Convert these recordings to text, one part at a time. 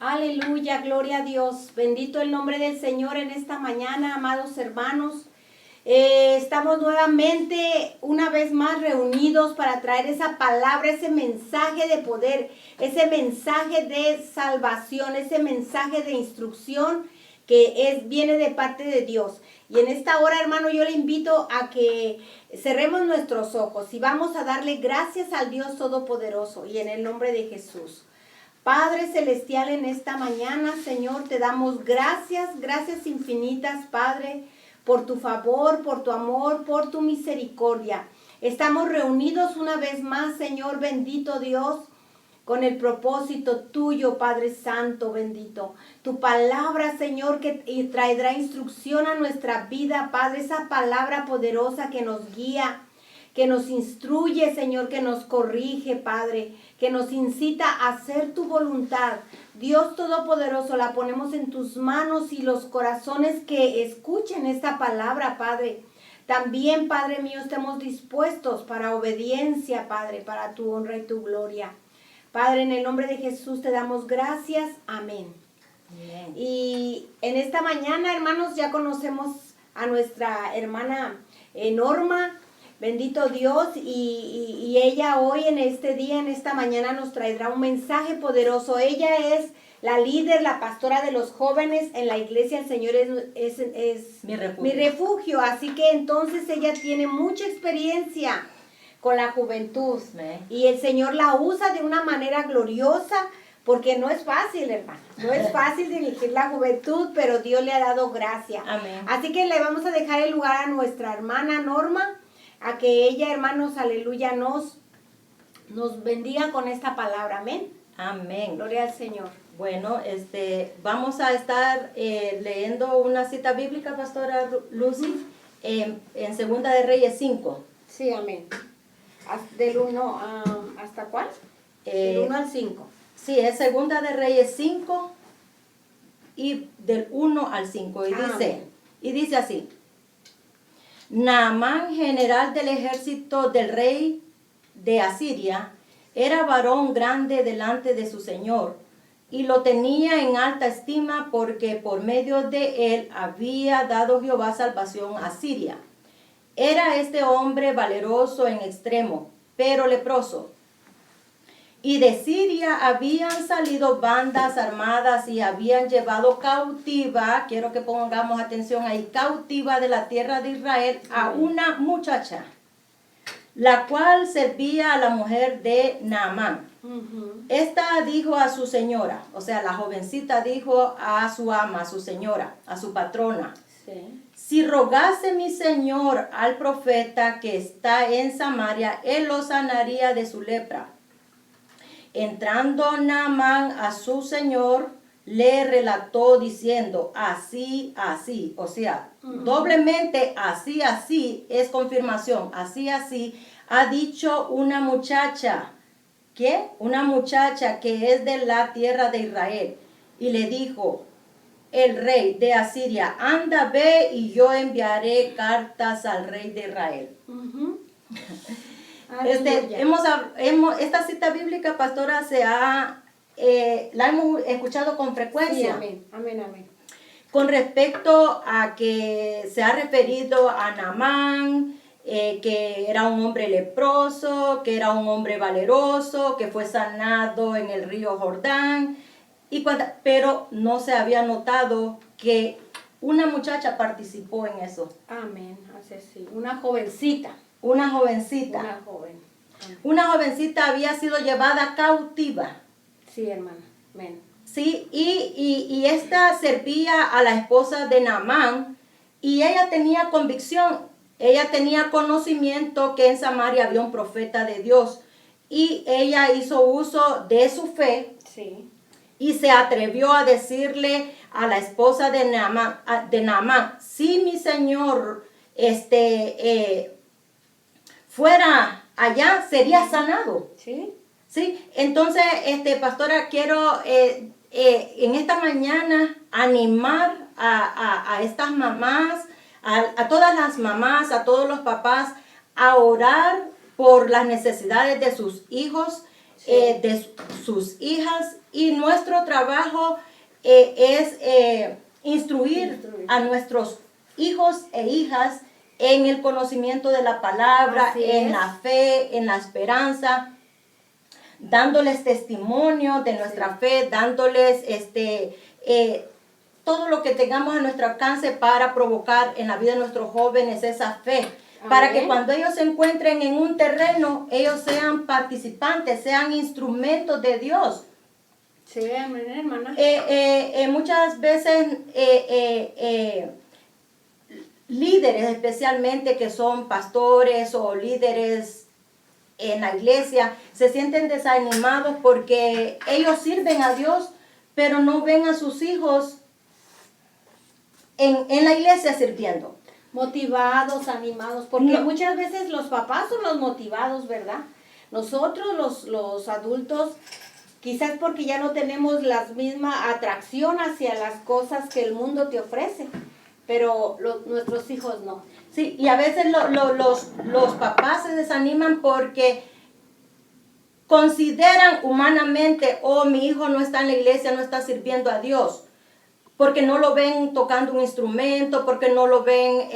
Aleluya, gloria a Dios. Bendito el nombre del Señor en esta mañana, amados hermanos. Estamos nuevamente, una vez más, reunidos para traer esa palabra, ese mensaje de poder, ese mensaje de salvación, ese mensaje de instrucción que viene de parte de Dios. Y en esta hora, hermano, yo le invito a que cerremos nuestros ojos y vamos a darle gracias al Dios Todopoderoso y en el nombre de Jesús. Padre Celestial, en esta mañana, Señor, te damos gracias, gracias infinitas, Padre, por tu favor, por tu amor, por tu misericordia. Estamos reunidos una vez más, Señor, bendito Dios, con el propósito tuyo, Padre Santo, bendito. Tu palabra, Señor, que traerá instrucción a nuestra vida, Padre, esa palabra poderosa que nos guía, que nos instruye, Señor, que nos corrige, Padre, que nos incita a hacer tu voluntad. Dios Todopoderoso, la ponemos en tus manos y los corazones que escuchen esta palabra, Padre. También, Padre mío, estemos dispuestos para obediencia, Padre, para tu honra y tu gloria. Padre, en el nombre de Jesús te damos gracias. Amén. Amén. Y en esta mañana, hermanos, ya conocemos a nuestra hermana Norma. Bendito Dios, y ella hoy en este día, en esta mañana nos traerá un mensaje poderoso. Ella es la líder, la pastora de los jóvenes en la iglesia. El Señor es mi refugio. Así que entonces ella tiene mucha experiencia con la juventud. Y el Señor la usa de una manera gloriosa, porque no es fácil, hermano. No es fácil dirigir la juventud, pero Dios le ha dado gracia. Amén. Así que le vamos a dejar el lugar a nuestra hermana Norma, a que ella, hermanos, aleluya, nos bendiga con esta palabra. Amén. Amén. Gloria al Señor. Bueno, vamos a estar leyendo una cita bíblica, Pastora Lucy, en Segunda de Reyes 5. Sí, amén. ¿Del 1 hasta cuál? Del 1 al 5. Sí, es Segunda de Reyes 5 y del 1 al 5. Y dice así: Naamán, general del ejército del rey de Asiria, era varón grande delante de su señor, y lo tenía en alta estima porque por medio de él había dado Jehová salvación a Siria. Era este hombre valeroso en extremo, pero leproso. Y de Siria habían salido bandas armadas y habían llevado cautiva, quiero que pongamos atención ahí, cautiva de la tierra de Israel a una muchacha, la cual servía a la mujer de Naamán. Esta dijo a su señora, o sea, la jovencita dijo a su ama, a su señora, a su patrona: si rogase mi señor al profeta que está en Samaria, él lo sanaría de su lepra. Entrando Naamán a su señor, le relató diciendo: así, así, o sea, doblemente así, así, es confirmación, así, así, ha dicho una muchacha. ¿Qué? Una muchacha que es de la tierra de Israel. Y le dijo el rey de Asiria: anda, ve, y yo enviaré cartas al rey de Israel. Esta cita bíblica, pastora, la hemos escuchado con frecuencia. Sí, amén, amén, amén. Con respecto a que se ha referido a Naamán, que era un hombre leproso, que era un hombre valeroso, que fue sanado en el río Jordán, pero no se había notado que una muchacha participó en eso. Amén, así sí, una jovencita. Una jovencita. Una joven. Amén. Una jovencita había sido llevada cautiva. Sí, hermana. Amén. Sí, y esta servía a la esposa de Naamán, y ella tenía convicción, ella tenía conocimiento que en Samaria había un profeta de Dios, y ella hizo uso de su fe. Sí. Y se atrevió a decirle a la esposa de Naamán: si mi señor fuera allá, sería sanado. Sí. Sí. Entonces, pastora, quiero en esta mañana animar a estas mamás, a todas las mamás, a todos los papás, a orar por las necesidades de sus hijos. de sus hijas, y nuestro trabajo es instruir a nuestros hijos e hijas en el conocimiento de la palabra, Así en es. la fe, en la esperanza, dándoles testimonio de nuestra fe, dándoles todo lo que tengamos a nuestro alcance para provocar en la vida de nuestros jóvenes esa fe. Para que Amén. cuando ellos se encuentren en un terreno, ellos sean participantes, sean instrumentos de Dios. Sí, amén, hermana. Muchas veces líderes, especialmente que son pastores o líderes en la iglesia, se sienten desanimados porque ellos sirven a Dios, pero no ven a sus hijos en la iglesia sirviendo. Motivados, animados, porque No. muchas veces los papás son los motivados, ¿verdad? Nosotros los adultos, quizás porque ya no tenemos la misma atracción hacia las cosas que el mundo te ofrece, pero nuestros hijos no. Sí, y a veces los papás se desaniman porque consideran humanamente, oh, mi hijo no está en la iglesia, no está sirviendo a Dios, porque no lo ven tocando un instrumento, porque no lo ven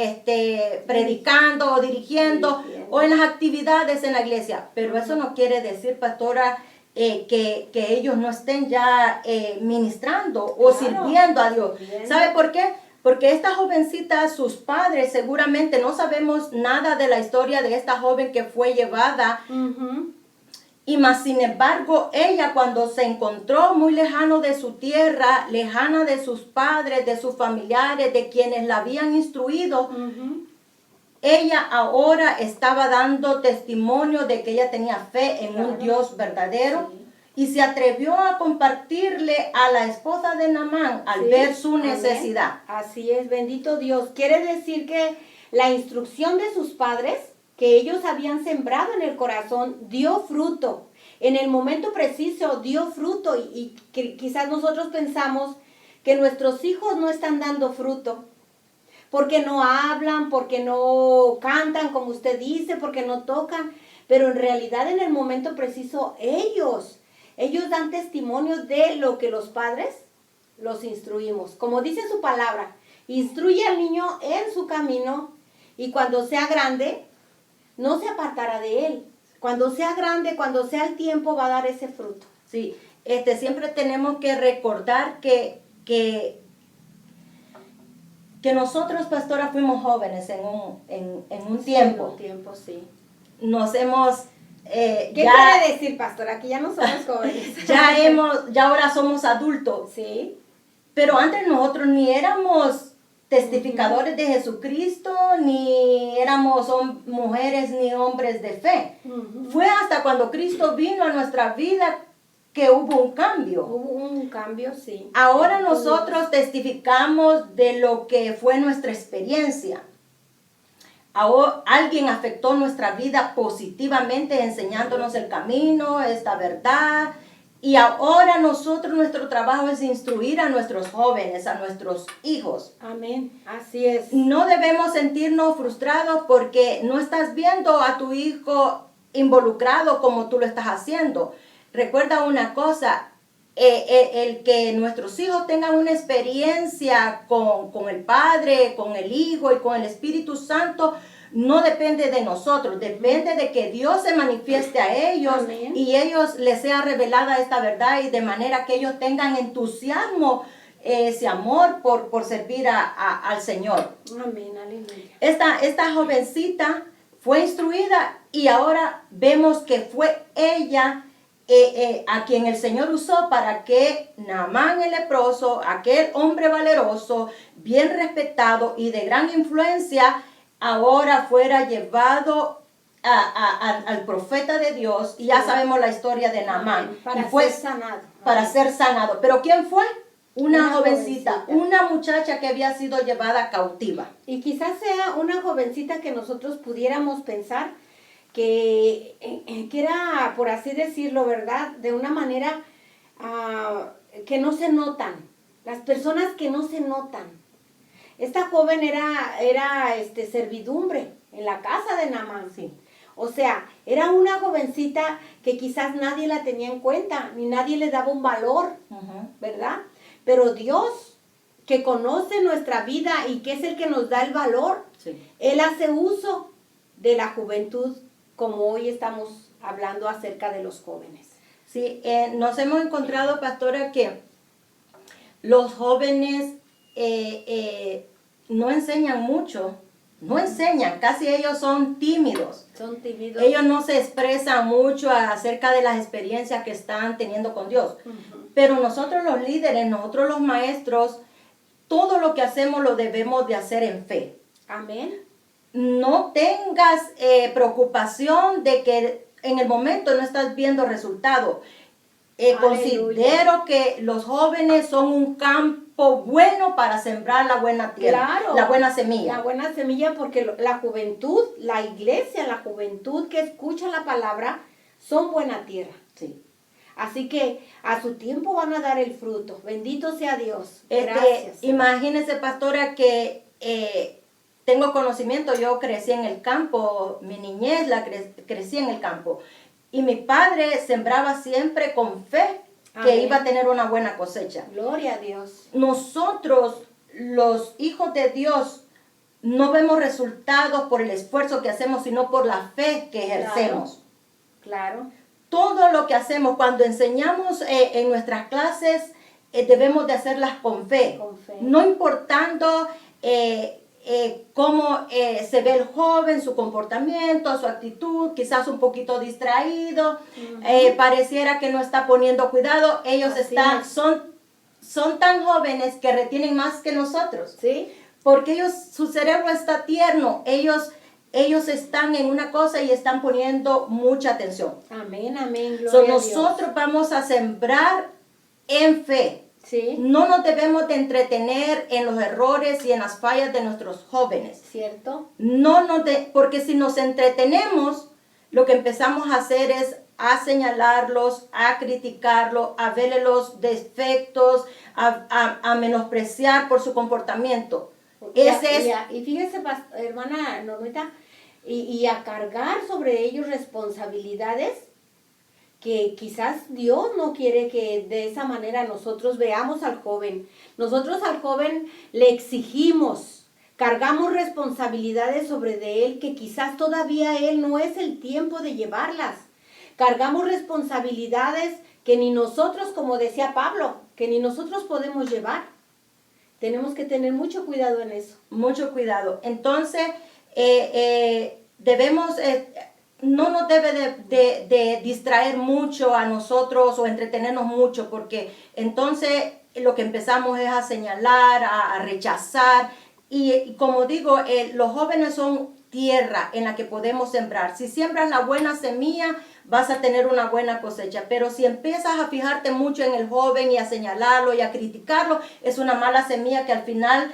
predicando o dirigiendo o en las actividades en la iglesia. Pero eso no quiere decir, pastora, que ellos no estén ya ministrando o Claro. sirviendo a Dios. Bien. ¿Sabe por qué? Porque esta jovencita, sus padres seguramente no sabemos nada de la historia de esta joven que fue llevada. Ujú. Y más sin embargo, ella cuando se encontró muy lejano de su tierra, lejana de sus padres, de sus familiares, de quienes la habían instruido, Ujú. ella ahora estaba dando testimonio de que ella tenía fe en un Claro. Dios verdadero. Sí. Y se atrevió a compartirle a la esposa de Naamán al Sí, ver su amén. necesidad. Así es, bendito Dios. Quiere decir que la instrucción de sus padres, que ellos habían sembrado en el corazón, dio fruto. En el momento preciso dio fruto y quizás nosotros pensamos que nuestros hijos no están dando fruto. Porque no hablan, porque no cantan, como usted dice, porque no tocan. Pero en realidad en el momento preciso ellos dan testimonio de lo que los padres los instruimos. Como dice su palabra, instruye al niño en su camino y cuando sea grande, no se apartará de él. Cuando sea grande, cuando sea el tiempo, va a dar ese fruto. Sí, siempre tenemos que recordar que nosotros, pastora, fuimos jóvenes en un tiempo. En un tiempo, sí. Nos hemos... ¿Qué ya, quiere decir, pastora? Que ya no somos jóvenes. ya ahora somos adultos. Sí. Pero antes nosotros ni éramos testificadores de Jesucristo, ni éramos mujeres ni hombres de fe. Ujú. Fue hasta cuando Cristo vino a nuestra vida que hubo un cambio. Hubo un cambio, sí. Ahora nosotros testificamos de lo que fue nuestra experiencia. Ahora, alguien afectó nuestra vida positivamente enseñándonos el camino, esta verdad. Y ahora nuestro trabajo es instruir a nuestros jóvenes, a nuestros hijos. Amén, así es. No debemos sentirnos frustrados porque no estás viendo a tu hijo involucrado como tú lo estás haciendo. Recuerda una cosa, el que nuestros hijos tengan una experiencia con el Padre, con el Hijo y con el Espíritu Santo, no depende de nosotros, depende de que Dios se manifieste a ellos. Amén. Y ellos les sea revelada esta verdad y de manera que ellos tengan entusiasmo, ese amor por servir al Señor. Amén, aleluya. Esta jovencita fue instruida y ahora vemos que fue ella a quien el Señor usó para que Naamán el leproso, aquel hombre valeroso, bien respetado y de gran influencia, ahora fuera llevado al profeta de Dios. Y ya sabemos la historia de Naamán. Para Y fue ser sanado. para Amén. ser sanado. ¿Pero quién fue? Una jovencita, jovencita. una muchacha que había sido llevada cautiva. Y quizás sea una jovencita que nosotros pudiéramos pensar que era, por así decirlo, ¿verdad? De una manera que no se notan. Las personas que no se notan. Esta joven era servidumbre en la casa de Naamán. Sí. O sea, era una jovencita que quizás nadie la tenía en cuenta, ni nadie le daba un valor, ¿verdad? Pero Dios, que conoce nuestra vida y que es el que nos da el valor, Sí. Él hace uso de la juventud, como hoy estamos hablando acerca de los jóvenes. Sí, nos hemos encontrado, pastora, que los jóvenes no enseñan mucho, no enseñan, casi ellos son tímidos. Son tímidos. Ellos no se expresan mucho acerca de las experiencias que están teniendo con Dios. Ujú. Pero nosotros los líderes, nosotros los maestros, todo lo que hacemos lo debemos de hacer en fe. Amén. No tengas preocupación de que en el momento no estás viendo resultado. Aleluya. Considero que los jóvenes son un campo bueno para sembrar la buena tierra, Claro. la buena semilla. La buena semilla, porque la juventud, la iglesia, la juventud que escucha la palabra, son buena tierra. Sí. Así que a su tiempo van a dar el fruto. Bendito sea Dios. Gracias. Imagínese, pastora, que tengo conocimiento, yo crecí en el campo, mi niñez crecí en el campo. Y mi padre sembraba siempre con fe que Amén. iba a tener una buena cosecha. Gloria a Dios. Nosotros, los hijos de Dios, no vemos resultados por el esfuerzo que hacemos, sino por la fe que ejercemos. Claro. Todo lo que hacemos, cuando enseñamos en nuestras clases, debemos de hacerlas con fe. Con fe. No importando cómo se ve el joven, su comportamiento, su actitud, quizás un poquito distraído, pareciera que no está poniendo cuidado. Ellos Así es. son tan jóvenes que retienen más que nosotros. ¿Sí? Porque su cerebro está tierno, ellos están en una cosa y están poniendo mucha atención. Amén, amén. Gloria a Dios. Nosotros vamos a sembrar en fe. Sí. No nos debemos de entretener en los errores y en las fallas de nuestros jóvenes. ¿Cierto? Porque si nos entretenemos, lo que empezamos a hacer es a señalarlos, a criticarlos, a verle los defectos, a menospreciar por su comportamiento. Y fíjese, hermana Normita, y a cargar sobre ellos responsabilidades que quizás Dios no quiere que de esa manera nosotros veamos al joven. Nosotros al joven le exigimos, cargamos responsabilidades sobre de él que quizás todavía él no es el tiempo de llevarlas. Cargamos responsabilidades que ni nosotros, como decía Pablo, que ni nosotros podemos llevar. Tenemos que tener mucho cuidado en eso. Mucho cuidado. Entonces, debemos... no nos debe de distraer mucho a nosotros o entretenernos mucho, porque entonces lo que empezamos es a señalar, a rechazar. Y como digo, los jóvenes son tierra en la que podemos sembrar. Si siembras la buena semilla, vas a tener una buena cosecha. Pero si empiezas a fijarte mucho en el joven y a señalarlo y a criticarlo, es una mala semilla que al final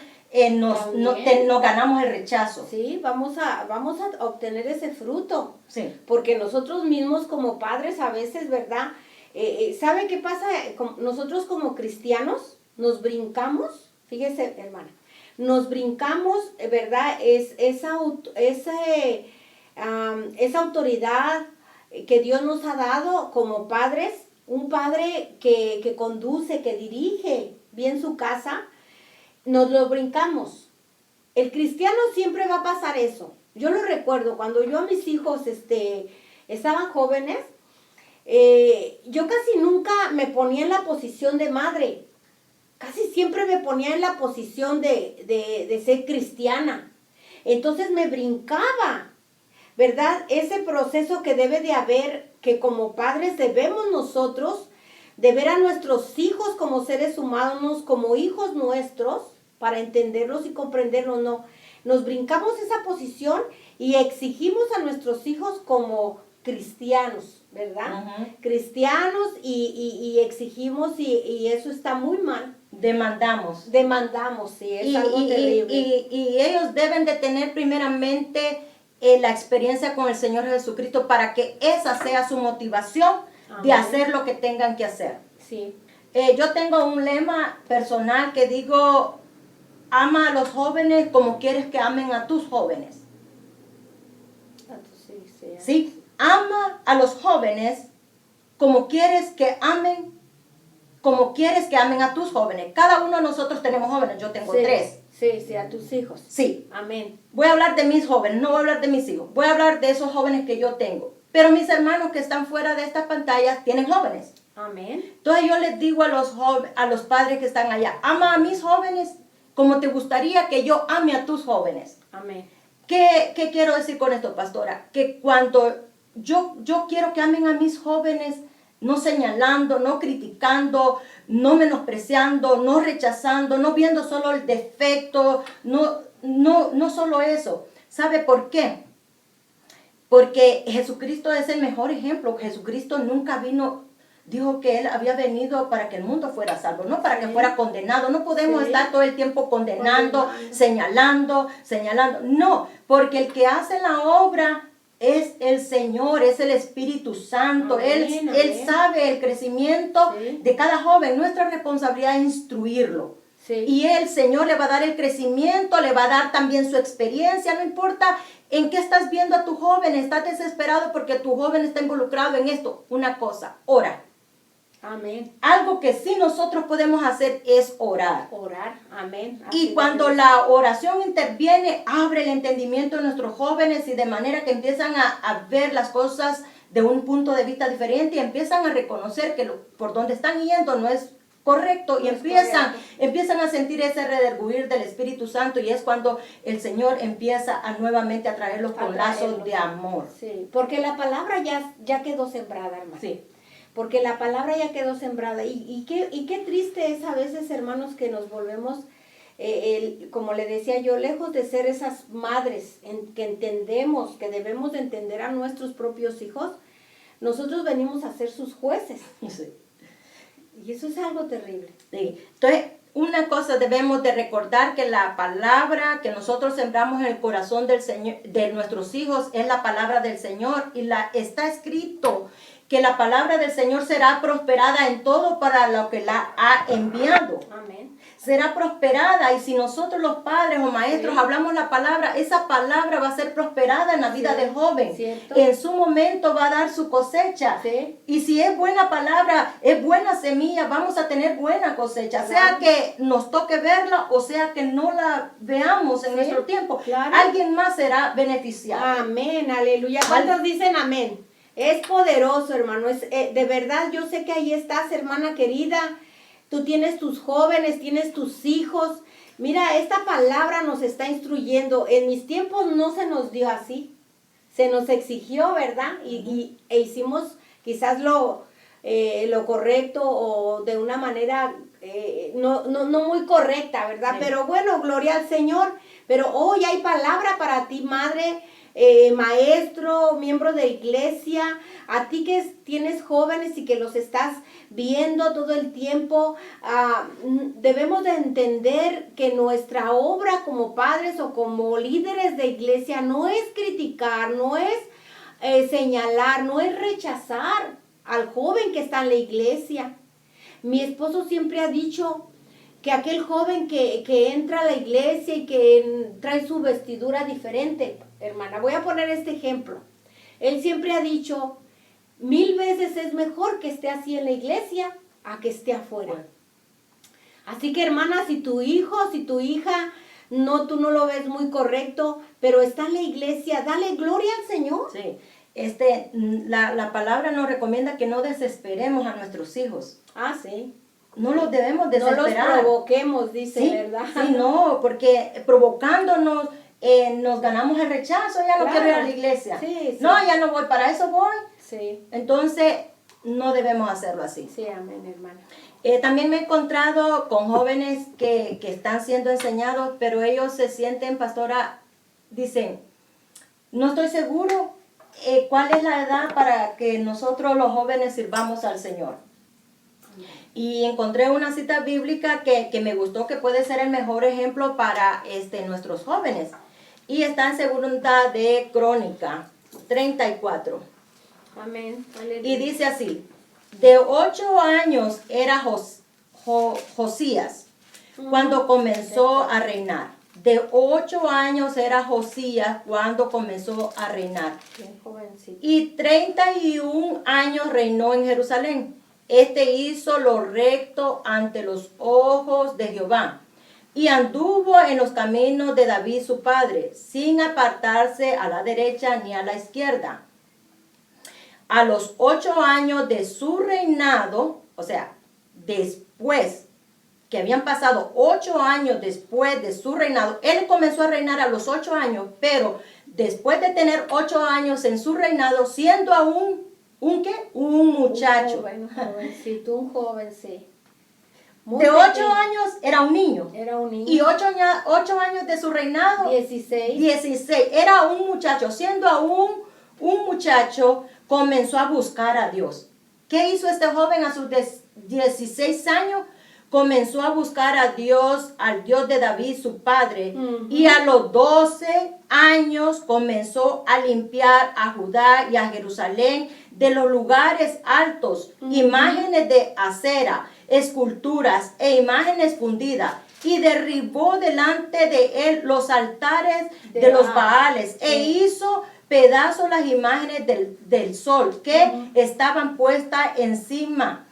nos ganamos el rechazo. Sí, vamos a obtener ese fruto. Sí. Porque nosotros mismos como padres a veces, ¿verdad? ¿Sabe qué pasa? Nosotros como cristianos nos brincamos, fíjese, hermana, nos brincamos, ¿verdad? Esa autoridad que Dios nos ha dado como padres, un padre que conduce, que dirige bien su casa, nos lo brincamos. El cristiano siempre va a pasar eso. Yo lo recuerdo, cuando yo a mis hijos estaban jóvenes, yo casi nunca me ponía en la posición de madre. Casi siempre me ponía en la posición de ser cristiana. Entonces me brincaba, ¿verdad? Ese proceso que debe de haber, que como padres debemos nosotros de ver a nuestros hijos como seres humanos, como hijos nuestros, para entenderlos y comprenderlos. No, nos brincamos esa posición y exigimos a nuestros hijos como cristianos, ¿verdad? Cristianos y exigimos y eso está muy mal. Demandamos, sí, es algo terrible. Y ellos deben de tener primeramente la experiencia con el Señor Jesucristo para que esa sea su motivación. Amén. De hacer lo que tengan que hacer. Sí. Yo tengo un lema personal que digo: ama a los jóvenes como quieres que amen a tus jóvenes. ¿Sí? Ama a los jóvenes como quieres que amen a tus jóvenes. Cada uno de nosotros tenemos jóvenes, yo tengo 3. Sí, a tus hijos. Sí. Amén. Voy a hablar de mis jóvenes, no voy a hablar de mis hijos. Voy a hablar de esos jóvenes que yo tengo. Pero mis hermanos que están fuera de estas pantallas tienen jóvenes. Amén. Entonces yo les digo a los padres que están allá, ama a mis jóvenes como te gustaría que yo ame a tus jóvenes. Amén. ¿Qué quiero decir con esto, pastora? Que cuando yo quiero que amen a mis jóvenes, no señalando, no criticando, no menospreciando, no rechazando, no viendo solo el defecto, no solo eso. ¿Sabe por qué? Porque Jesucristo es el mejor ejemplo. Jesucristo nunca dijo que Él había venido para que el mundo fuera salvo, no para que fuera condenado. No podemos estar todo el tiempo condenando, señalando. No, porque el que hace la obra es el Señor, es el Espíritu Santo. Amén, Él sabe el crecimiento de cada joven. Nuestra responsabilidad es instruirlo. Sí. Y el Señor le va a dar el crecimiento, le va a dar también su experiencia. No importa en qué estás viendo a tu joven, estás desesperado porque tu joven está involucrado en esto. Una cosa, ora. Amén. Algo que sí nosotros podemos hacer es orar. Orar. Amén. Y cuando la oración interviene, abre el entendimiento de nuestros jóvenes y de manera que empiezan a ver las cosas de un punto de vista diferente y empiezan a reconocer que por donde están yendo no es correcto y empiezan a sentir ese redarguir del Espíritu Santo y es cuando el Señor empieza nuevamente a traerlos con lazos de amor. Sí, porque la palabra ya quedó sembrada, hermano. Sí. Porque la palabra ya quedó sembrada. Y qué triste es a veces, hermanos, que nos volvemos, como le decía yo, lejos de ser esas madres que entendemos, que debemos de entender a nuestros propios hijos, nosotros venimos a ser sus jueces. Sí. Y eso es algo terrible. Sí. Entonces, una cosa debemos de recordar que la palabra que nosotros sembramos en el corazón del Señor, de nuestros hijos, es la palabra del Señor y está escrito que la palabra del Señor será prosperada en todo para lo que la ha enviado. Amén. Será prosperada y si nosotros los padres o maestros hablamos la palabra, esa palabra va a ser prosperada en la vida del joven. ¿Cierto? En su momento va a dar su cosecha. Sí. Y si es buena palabra, es buena semilla, vamos a tener buena cosecha. Claro. Sea que nos toque verla o sea que no la veamos en nuestro tiempo. Claro. Alguien más será beneficiado. Amén, aleluya. ¿Cuántos dicen amén? Es poderoso, hermano. De verdad, yo sé que ahí estás, hermana querida. Tú tienes tus jóvenes, tienes tus hijos. Mira, esta palabra nos está instruyendo. En mis tiempos no se nos dio así. Se nos exigió, ¿verdad? E hicimos quizás lo correcto o de una manera no muy correcta, ¿verdad? Sí. Pero bueno, gloria al Señor. Pero hoy hay palabra para ti, madre, maestro, miembro de iglesia, a ti que tienes jóvenes y que los estás viendo todo el tiempo, debemos de entender que nuestra obra como padres o como líderes de iglesia no es criticar, no es señalar, no es rechazar al joven que está en la iglesia. Mi esposo siempre ha dicho que aquel joven que entra a la iglesia y que trae su vestidura diferente, hermana, voy a poner este ejemplo. Él siempre ha dicho, 1000 veces es mejor que esté así en la iglesia a que esté afuera. Bueno. Así que, hermana, si tu hijo, si tu hija, tú no lo ves muy correcto, pero está en la iglesia, dale gloria al Señor. Sí. La palabra nos recomienda que no desesperemos a nuestros hijos. Ah, sí. No los debemos desesperar. No los provoquemos, dice, ¿sí? ¿verdad? Sí, no, porque provocándonos nos ganamos el rechazo, ya no quiero ir a la iglesia. Sí. No, ya no voy, para eso voy. Sí. Entonces, no debemos hacerlo así. Sí, amén, hermana. También me he encontrado con jóvenes que están siendo enseñados, pero ellos se sienten, pastora, dicen, no estoy seguro cuál es la edad para que nosotros los jóvenes sirvamos al Señor. Y encontré una cita bíblica que me gustó, que puede ser el mejor ejemplo para nuestros jóvenes. Y está en Segunda de Crónica 34. Amén. Y dice así, de 8 años era Josías cuando comenzó a reinar. De 8 años era Josías cuando comenzó a reinar. Bien jovencito. Y 31 años reinó en Jerusalén. Este hizo lo recto ante los ojos de Jehová. Y anduvo en los caminos de David su padre, sin apartarse a la derecha ni a la izquierda. A los 8 años de su reinado, o sea, después que habían pasado 8 años después de su reinado, él comenzó a reinar a los 8 años, pero después de tener 8 años en su reinado, siendo aún, ¿qué? Un muchacho. Un jovencito, un joven, sí. Muy De 8 pequeño. años era un niño. Era un niño. Y 8 años de su reinado, 16. 16. Era un muchacho. Siendo aún un muchacho, comenzó a buscar a Dios. ¿Qué hizo este joven a sus 16 años? Comenzó a buscar a Dios, al Dios de David, su padre. Y a los 12 años comenzó a limpiar a Judá y a Jerusalén de los lugares altos, imágenes de acera, esculturas e imágenes fundidas, y derribó delante de él los altares de los Baales, e hizo pedazos las imágenes del sol que estaban puestas encima.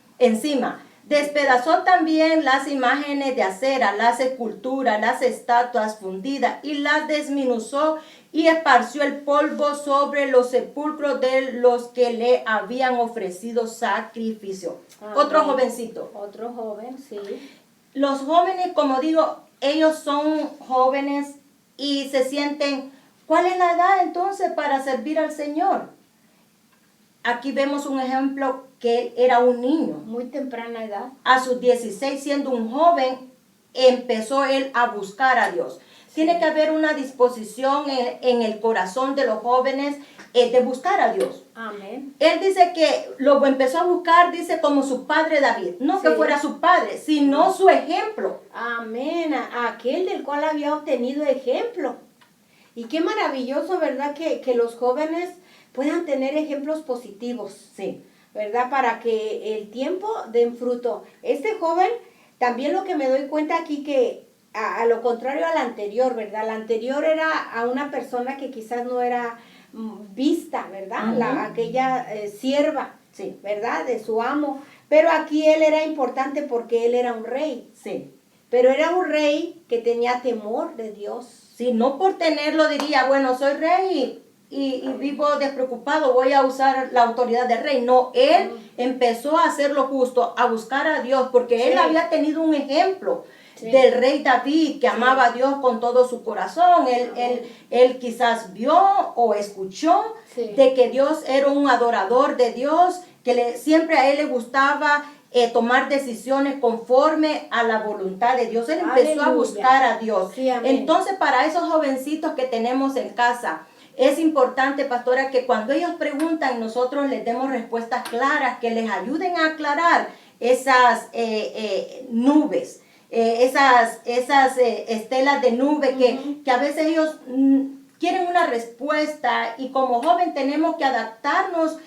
Despedazó también las imágenes de acera, las esculturas, las estatuas fundidas, y las desmenuzó y esparció el polvo sobre los sepulcros de los que le habían ofrecido sacrificio. Otro jovencito. Otro joven, sí. Los jóvenes, como digo, ellos son jóvenes y se sienten, ¿cuál es la edad entonces para servir al Señor? Aquí vemos un ejemplo que él era un niño. Muy temprana edad. A sus 16, siendo un joven, empezó él a buscar a Dios. Tiene que haber una disposición en el corazón de los jóvenes de buscar a Dios. Amén. Él dice que lo empezó a buscar, dice, como su padre David. No que fuera su padre, sino su ejemplo. Amén. Aquel del cual había obtenido ejemplo. Y qué maravilloso, ¿verdad? Que los jóvenes puedan tener ejemplos positivos. Sí. ¿Verdad? Para que el tiempo den fruto. Este joven, también lo que me doy cuenta aquí que a lo contrario al anterior, ¿verdad? La anterior era a una persona que quizás no era vista, ¿verdad? Aquella sierva, sí, ¿verdad? De su amo. Pero aquí él era importante porque él era un rey. Sí. Pero era un rey que tenía temor de Dios. Sí, no por tenerlo diría, bueno, soy rey y vivo despreocupado, voy a usar la autoridad del rey. No, él empezó a hacer lo justo, a buscar a Dios, porque él había tenido un ejemplo del rey David, que amaba a Dios con todo su corazón. Él quizás vio o escuchó de que Dios era un adorador de Dios, que siempre a él le gustaba tomar decisiones conforme a la voluntad de Dios. Él empezó a buscar a Dios. Sí, entonces, para esos jovencitos que tenemos en casa, es importante, pastora, que cuando ellos preguntan, nosotros les demos respuestas claras, que les ayuden a aclarar esas nubes, esas estelas de nube que a veces ellos quieren una respuesta, y como joven tenemos que adaptarnos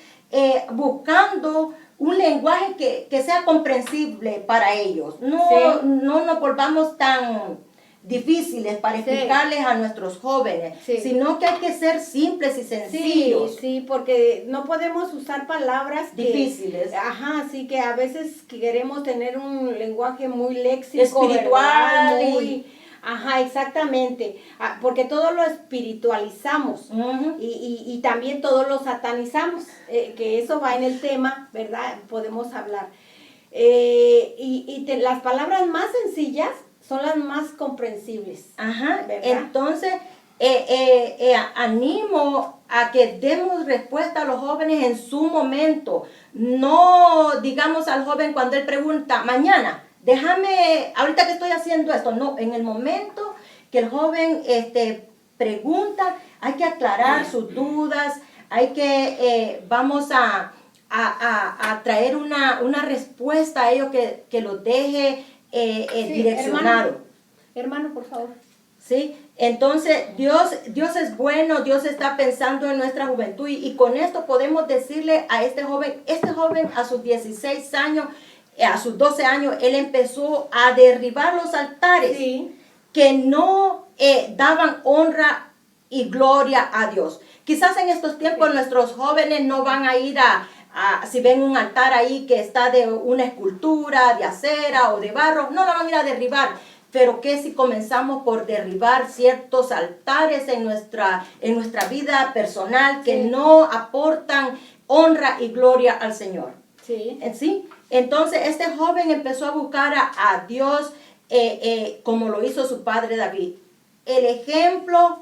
buscando un lenguaje que sea comprensible para ellos. No nos volvamos tan difíciles para explicarles a nuestros jóvenes, sino que hay que ser simples y sencillos. Sí, porque no podemos usar palabras difíciles. Sí, que a veces queremos tener un lenguaje muy léxico, espiritual, exactamente, porque todo lo espiritualizamos y también todo lo satanizamos, que eso va en el tema, ¿verdad? Podemos hablar. Las palabras más sencillas son las más comprensibles. ¿Verdad? Entonces, animo a que demos respuesta a los jóvenes en su momento. No digamos al joven cuando él pregunta, mañana, déjame, ahorita que estoy haciendo esto. No, en el momento que el joven pregunta, hay que aclarar sus dudas, hay que, vamos a traer una respuesta a ellos que los deje direccionado. Hermano, por favor. ¿Sí? Entonces, Dios es bueno, Dios está pensando en nuestra juventud, y con esto podemos decirle a este joven a sus 16 años, a sus 12 años, él empezó a derribar los altares que no daban honra y gloria a Dios. Quizás en estos tiempos nuestros jóvenes no van a ir si ven un altar ahí que está de una escultura, de acera o de barro, no la van a ir a derribar. Pero ¿qué si comenzamos por derribar ciertos altares en nuestra vida personal que no aportan honra y gloria al Señor? Sí. ¿Sí? Entonces este joven empezó a buscar a Dios como lo hizo su padre David. El ejemplo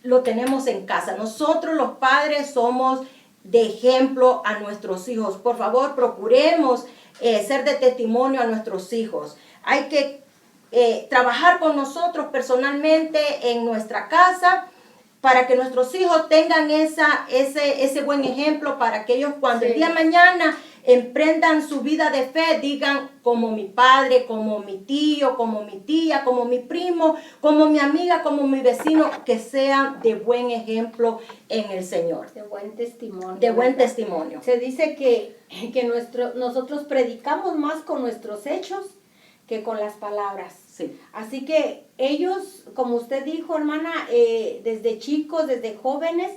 lo tenemos en casa. Nosotros los padres somos de ejemplo a nuestros hijos. Por favor, procuremos ser de testimonio a nuestros hijos. Hay que trabajar con nosotros personalmente en nuestra casa para que nuestros hijos tengan ese buen ejemplo, para que ellos cuando el día de mañana emprendan su vida de fe, digan como mi padre, como mi tío, como mi tía, como mi primo, como mi amiga, como mi vecino, que sean de buen ejemplo en el Señor. De buen testimonio. De buen testimonio. Se dice que nosotros predicamos más con nuestros hechos que con las palabras. Sí. Así que ellos, como usted dijo, hermana, desde chicos, desde jóvenes,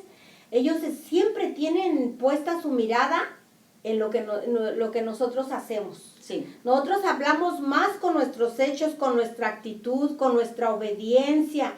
ellos siempre tienen puesta su mirada en lo que nosotros hacemos. Sí. Nosotros hablamos más con nuestros hechos, con nuestra actitud, con nuestra obediencia,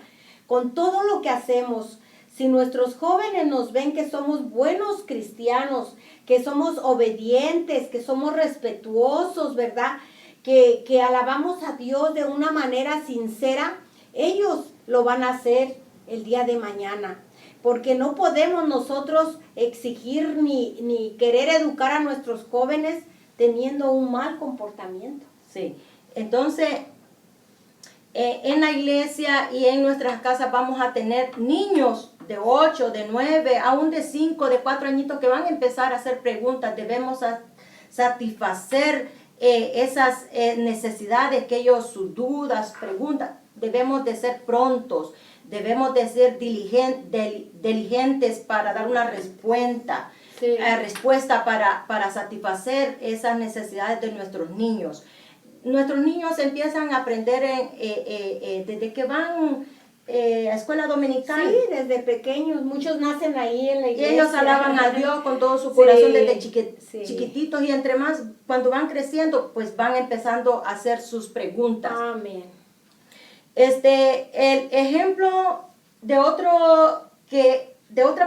con todo lo que hacemos. Si nuestros jóvenes nos ven que somos buenos cristianos, que somos obedientes, que somos respetuosos, ¿verdad?, que alabamos a Dios de una manera sincera, ellos lo van a hacer el día de mañana. Porque no podemos nosotros exigir ni querer educar a nuestros jóvenes teniendo un mal comportamiento. Sí. Entonces, en la iglesia y en nuestras casas vamos a tener niños de 8, de 9, aún de 5, de 4 añitos que van a empezar a hacer preguntas. Debemos satisfacer esas necesidades que ellos, sus dudas, preguntas. Debemos de ser prontos, debemos de ser diligentes para dar una respuesta, respuesta para satisfacer esas necesidades de nuestros niños. Nuestros niños empiezan a aprender desde que van a escuela dominical. Sí, desde pequeños, muchos nacen ahí en la iglesia. Y ellos alaban a Dios con todo su corazón desde chiquititos, y entre más, cuando van creciendo, pues van empezando a hacer sus preguntas. Amén. El ejemplo de otra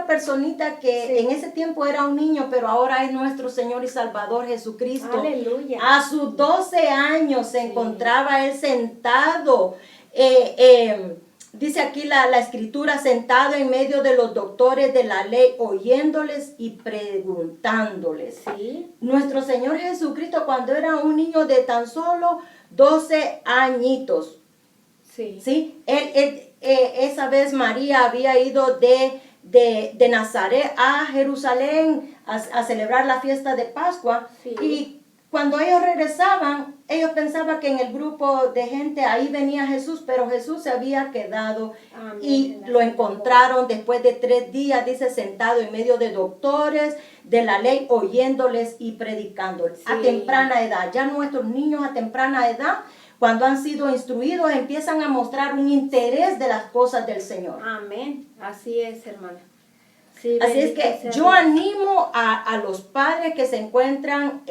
personita que en ese tiempo era un niño, pero ahora es nuestro Señor y Salvador Jesucristo. Aleluya. A sus 12 años se encontraba él sentado. Dice aquí la escritura, sentado en medio de los doctores de la ley, oyéndoles y preguntándoles. Sí. Nuestro Señor Jesucristo, cuando era un niño de tan solo 12 añitos, ¿sí? Esa vez María había ido de Nazaret a Jerusalén a celebrar la fiesta de Pascua. Sí. Y cuando ellos regresaban, ellos pensaban que en el grupo de gente ahí venía Jesús, pero Jesús se había quedado. Amén. Y lo encontraron después de 3 días, dice, sentado en medio de doctores de la ley, oyéndoles y predicándoles. Sí. A temprana edad, ya nuestros niños a temprana edad, cuando han sido instruidos, empiezan a mostrar un interés de las cosas del Señor. Amén. Así es, hermana. Sí, así es que yo animo a los padres que se encuentran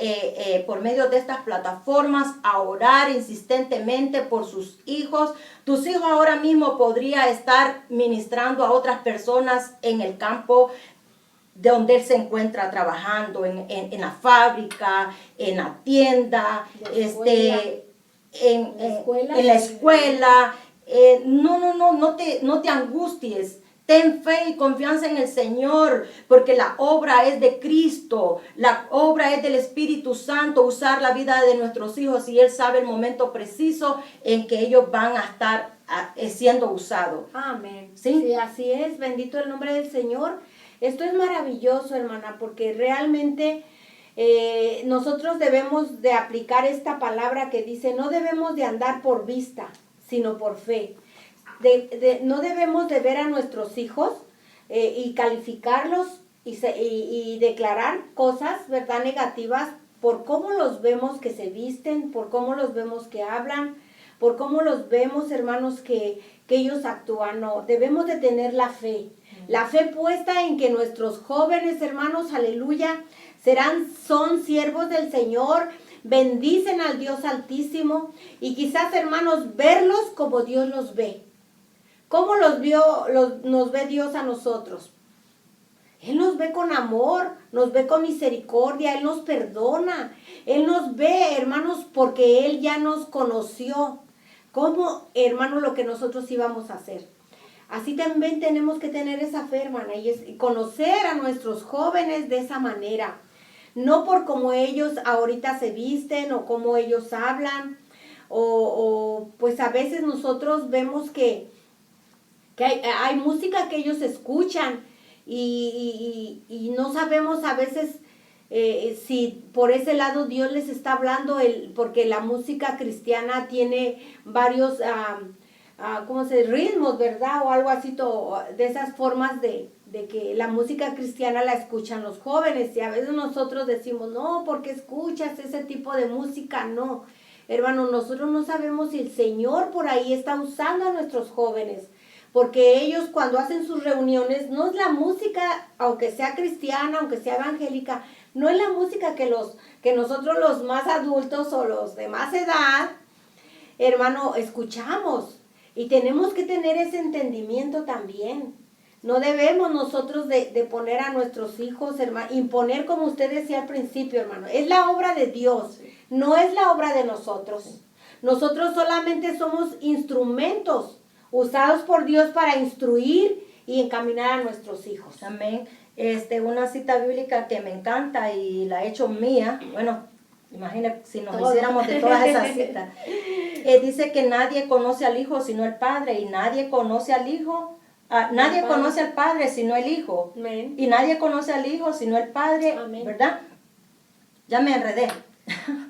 por medio de estas plataformas a orar insistentemente por sus hijos. Tus hijos ahora mismo podría estar ministrando a otras personas en el campo de donde él se encuentra trabajando, en la fábrica, en la tienda, en la escuela. No te angusties. Ten fe y confianza en el Señor, porque la obra es de Cristo, la obra es del Espíritu Santo, usar la vida de nuestros hijos, y Él sabe el momento preciso en que ellos van a estar siendo usados. Amén. ¿Sí? Sí, así es, bendito el nombre del Señor. Esto es maravilloso, hermana, porque realmente nosotros debemos de aplicar esta palabra que dice, no debemos de andar por vista, sino por fe. No debemos de ver a nuestros hijos y calificarlos y declarar cosas, ¿verdad?, negativas por cómo los vemos que se visten, por cómo los vemos que hablan, por cómo los vemos, hermanos, que ellos actúan. No, debemos de tener la fe puesta en que nuestros jóvenes, hermanos, aleluya, son siervos del Señor, bendicen al Dios Altísimo, y quizás, hermanos, verlos como Dios los ve. ¿Cómo nos ve Dios a nosotros? Él nos ve con amor, nos ve con misericordia, Él nos perdona. Él nos ve, hermanos, porque Él ya nos conoció. ¿Cómo, hermanos, lo que nosotros íbamos a hacer? Así también tenemos que tener esa fe, hermana, y conocer a nuestros jóvenes de esa manera. No por cómo ellos ahorita se visten o cómo ellos hablan, o pues a veces nosotros vemos que hay música que ellos escuchan y no sabemos a veces si por ese lado Dios les está hablando, porque la música cristiana tiene varios ritmos, ¿verdad? O algo así, de esas formas de que la música cristiana la escuchan los jóvenes, y a veces nosotros decimos, no, ¿por qué escuchas ese tipo de música? No, hermano, nosotros no sabemos si el Señor por ahí está usando a nuestros jóvenes, porque ellos cuando hacen sus reuniones, no es la música, aunque sea cristiana, aunque sea evangélica, no es la música que nosotros los más adultos o los de más edad, hermano, escuchamos. Y tenemos que tener ese entendimiento también. No debemos nosotros de poner a nuestros hijos, hermano, imponer, como usted decía al principio, hermano. Es la obra de Dios, no es la obra de nosotros. Nosotros solamente somos instrumentos usados por Dios para instruir y encaminar a nuestros hijos. Amén. Una cita bíblica que me encanta y la he hecho mía. Bueno, imagina si nos hiciéramos de todas esas citas. Dice que nadie conoce al Hijo sino el Padre, y nadie conoce al Hijo, nadie conoce al Padre sino el Hijo. Amén. Y nadie conoce al Hijo sino el Padre. Amén. ¿Verdad? Ya me enredé.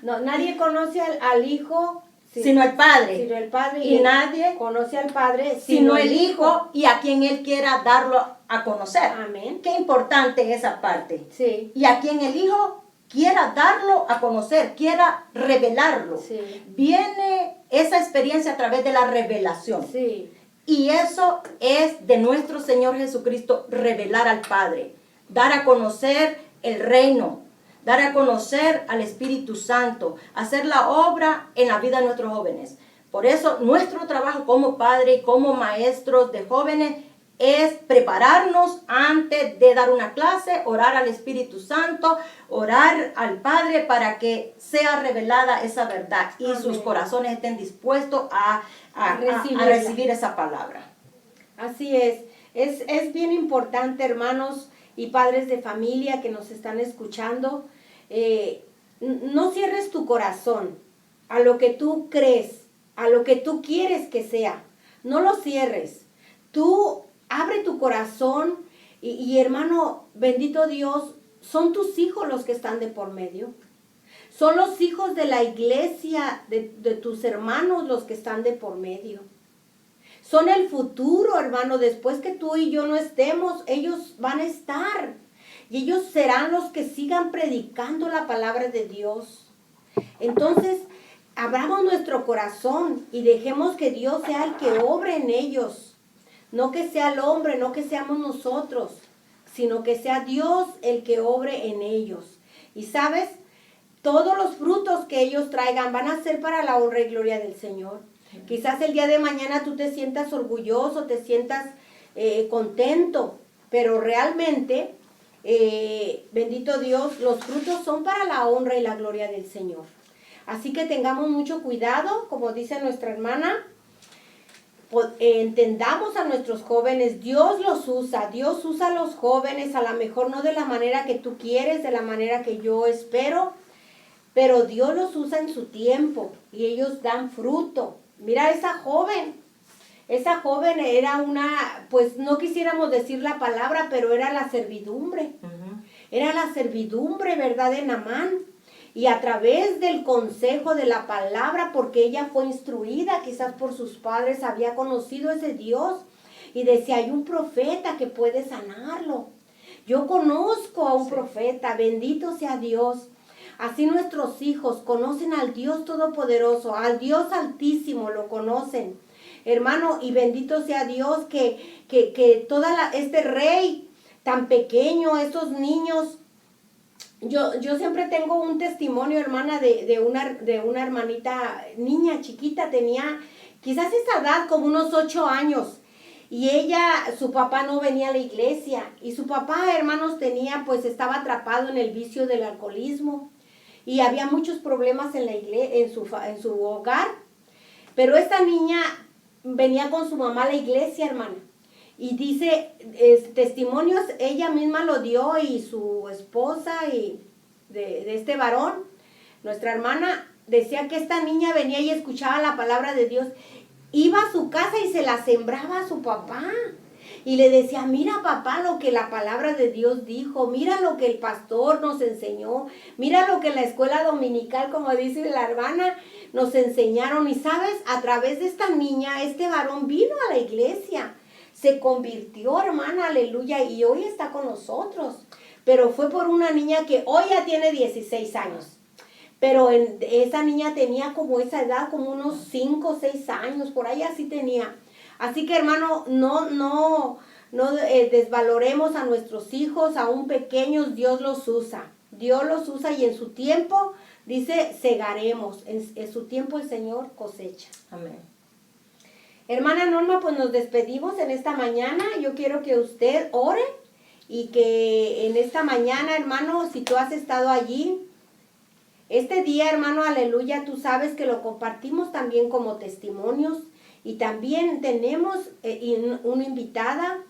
No, nadie conoce al Hijo sino el Padre. Sino el Padre. Y nadie conoce al Padre sino el Hijo, y a quien Él quiera darlo a conocer. Amén. Qué importante es esa parte. Sí. Y a quien el Hijo quiera darlo a conocer, quiera revelarlo. Sí. Viene esa experiencia a través de la revelación. Sí. Y eso es de nuestro Señor Jesucristo, revelar al Padre, dar a conocer el reino, dar a conocer al Espíritu Santo, hacer la obra en la vida de nuestros jóvenes. Por eso nuestro trabajo como padre y como maestros de jóvenes es prepararnos antes de dar una clase, orar al Espíritu Santo, orar al Padre para que sea revelada esa verdad y Amén. sus corazones estén dispuestos a recibir esa palabra. Así es. Es bien importante, hermanos y padres de familia que nos están escuchando. No cierres tu corazón a lo que tú crees, a lo que tú quieres que sea. No lo cierres. Tú abre tu corazón y hermano, bendito Dios, son tus hijos los que están de por medio. Son los hijos de la iglesia, de tus hermanos los que están de por medio. Son el futuro, hermano. Después que tú y yo no estemos, ellos van a estar. Y ellos serán los que sigan predicando la palabra de Dios. Entonces, abramos nuestro corazón y dejemos que Dios sea el que obre en ellos. No que sea el hombre, no que seamos nosotros, sino que sea Dios el que obre en ellos. Y sabes, todos los frutos que ellos traigan van a ser para la honra y gloria del Señor. Quizás el día de mañana tú te sientas orgulloso, te sientas contento, pero realmente, bendito Dios, los frutos son para la honra y la gloria del Señor. Así que tengamos mucho cuidado, como dice nuestra hermana. Entendamos a nuestros jóvenes, Dios usa a los jóvenes, a lo mejor no de la manera que tú quieres, de la manera que yo espero, pero Dios los usa en su tiempo y ellos dan fruto. Mira esa joven era pues no quisiéramos decir la palabra, pero era la servidumbre, era la servidumbre, ¿verdad?, de Naamán. Y a través del consejo de la palabra, porque ella fue instruida, quizás por sus padres, había conocido a ese Dios. Y decía, hay un profeta que puede sanarlo. Yo conozco a un profeta, bendito sea Dios. Así nuestros hijos conocen al Dios Todopoderoso, al Dios Altísimo, lo conocen. Hermano, y bendito sea Dios que este rey tan pequeño, estos niños. Yo siempre tengo un testimonio, hermana, de una hermanita, niña chiquita, tenía quizás esa edad, como unos 8 años. Y su papá no venía a la iglesia. Y su papá, hermanos, estaba atrapado en el vicio del alcoholismo. Y había muchos problemas en la iglesia, en su hogar. Pero esta niña venía con su mamá a la iglesia, hermana. Y dice, testimonios, ella misma lo dio, y su esposa y de este varón, nuestra hermana, decía que esta niña venía y escuchaba la palabra de Dios. Iba a su casa y se la sembraba a su papá. Y le decía, mira papá lo que la palabra de Dios dijo, mira lo que el pastor nos enseñó, mira lo que en la escuela dominical, como dice la hermana, nos enseñaron. Y sabes, a través de esta niña, este varón vino a la iglesia. Se convirtió, hermana, aleluya, y hoy está con nosotros. Pero fue por una niña que hoy ya tiene 16 años. Pero esa niña tenía como esa edad, como unos 5 o 6 años, por ahí así tenía. Así que, hermano, no desvaloremos a nuestros hijos, aún pequeños. Dios los usa. Dios los usa, y en su tiempo, dice, segaremos. En su tiempo el Señor cosecha. Amén. Hermana Norma, pues nos despedimos en esta mañana. Yo quiero que usted ore, y que en esta mañana, hermano, si tú has estado allí, este día, hermano, aleluya, tú sabes que lo compartimos también como testimonios, y también tenemos una invitada.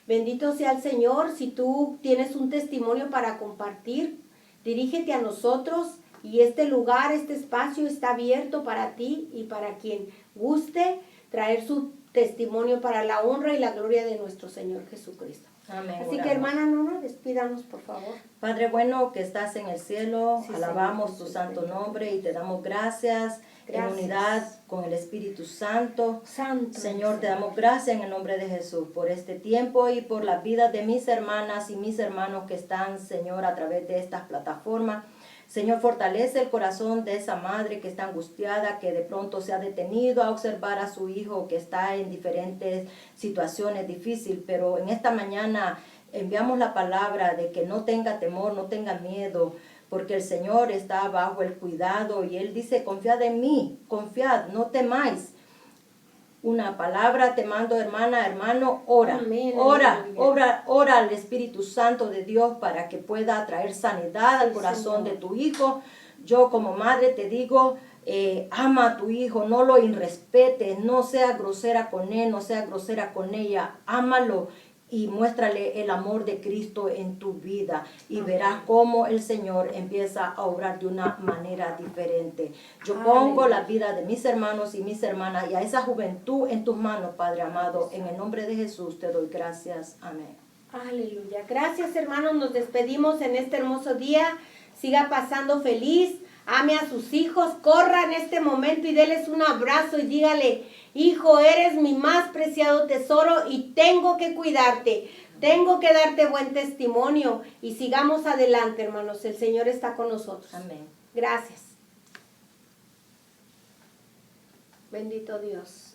Bendito sea el Señor. Si tú tienes un testimonio para compartir, dirígete a nosotros, y este lugar, este espacio está abierto para ti y para quien guste traer su testimonio para la honra y la gloria de nuestro Señor Jesucristo. Amén. Así Oramos. que, hermana Nora, despídanos, por favor. Padre bueno que estás en el cielo, Sí, alabamos Señor, tu Jesús, santo bendito. nombre y te damos gracias en Gracias. unidad con el Espíritu Santo. Santo. Señor, te damos gracias en el nombre de Jesús por este tiempo y por la vida de mis hermanas y mis hermanos que están, Señor, a través de estas plataformas. Señor, fortalece el corazón de esa madre que está angustiada, que de pronto se ha detenido a observar a su hijo que está en diferentes situaciones difíciles, pero en esta mañana enviamos la palabra de que no tenga temor, no tenga miedo, porque el Señor está bajo el cuidado y Él dice, confiad en mí, confiad, no temáis. Una palabra te mando, hermana, hermano, ora, Amén, ora al Espíritu Santo de Dios para que pueda traer sanidad al corazón Señor. de tu hijo. Yo como madre te digo, ama a tu hijo, no lo irrespetes, no sea grosera con él, no sea grosera con ella, ámalo y muéstrale el amor de Cristo en tu vida y verás cómo el Señor empieza a obrar de una manera diferente. Yo pongo la vida de mis hermanos y mis hermanas y a esa juventud en tus manos, Padre amado. En el nombre de Jesús te doy gracias. Amén. Aleluya. Gracias, hermanos. Nos despedimos en este hermoso día. Siga pasando feliz. Ame a sus hijos. Corra en este momento y déles un abrazo y dígale, hijo, eres mi más preciado tesoro y tengo que cuidarte. Tengo que darte buen testimonio. Y sigamos adelante, hermanos. El Señor está con nosotros. Amén. Gracias. Bendito Dios.